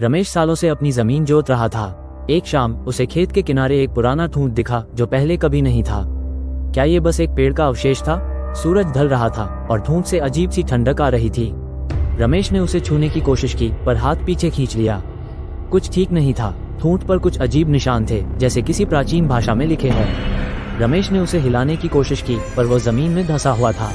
रमेश सालों से अपनी जमीन जोत रहा था। एक शाम उसे खेत के किनारे एक पुराना ठूंठ दिखा जो पहले कभी नहीं था। क्या ये बस एक पेड़ का अवशेष था? सूरज ढल रहा था और ठूंठ से अजीब सी ठंडक आ रही थी। रमेश ने उसे छूने की कोशिश की पर हाथ पीछे खींच लिया। कुछ ठीक नहीं था। ठूंठ पर कुछ अजीब निशान थे जैसे किसी प्राचीन भाषा में लिखे हों। रमेश ने उसे हिलाने की कोशिश की पर वो जमीन में धंसा हुआ था।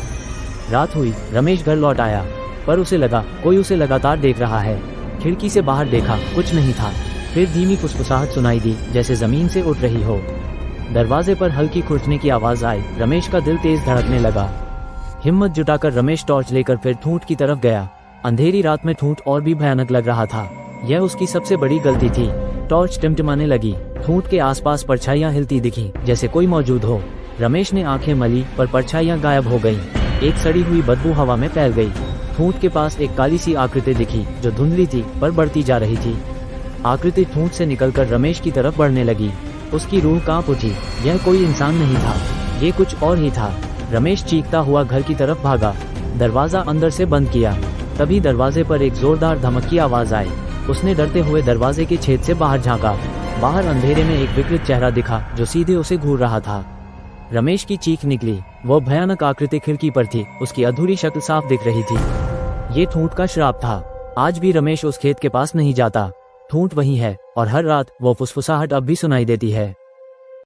रात हुई। रमेश घर लौट आया पर उसे लगा कोई उसे लगातार देख रहा है। खिड़की से बाहर देखा, कुछ नहीं था। फिर धीमी फुसफुसाहट सुनाई दी जैसे जमीन से उठ रही हो। दरवाजे पर हल्की खुरचने की आवाज आई। रमेश का दिल तेज धड़कने लगा। हिम्मत जुटाकर रमेश टॉर्च लेकर फिर ठूंठ की तरफ गया। अंधेरी रात में ठूंठ और भी भयानक लग रहा था। यह उसकी सबसे बड़ी गलती थी। टॉर्च टिमटिमाने लगी। ठूंठ के आसपास परछाइयां हिलती दिखीं जैसे कोई मौजूद हो। रमेश ने आंखें मली पर परछाइयां गायब हो गईं। एक सड़ी हुई बदबू हवा में फैल गई। ठूंठ के पास एक काली सी आकृति दिखी जो धुंधली थी पर बढ़ती जा रही थी। आकृति ठूंठ से निकलकर रमेश की तरफ बढ़ने लगी। उसकी रूह कांप उठी। यह कोई इंसान नहीं था, ये कुछ और ही था। रमेश चीखता हुआ घर की तरफ भागा। दरवाजा अंदर से बंद किया। तभी दरवाजे पर एक जोरदार धमक की आवाज आई। उसने डरते हुए दरवाजे के छेद से बाहर झांका। बाहर अंधेरे में एक विकृत चेहरा दिखा जो सीधे उसे घूर रहा था। रमेश की चीख निकली। वो भयानक आकृति खिड़की पर थी। उसकी अधूरी शक्ल साफ दिख रही थी। ये ठूंठ का श्राप था। आज भी रमेश उस खेत के पास नहीं जाता। ठूंठ वही है और हर रात वो फुसफुसाहट अब भी सुनाई देती है।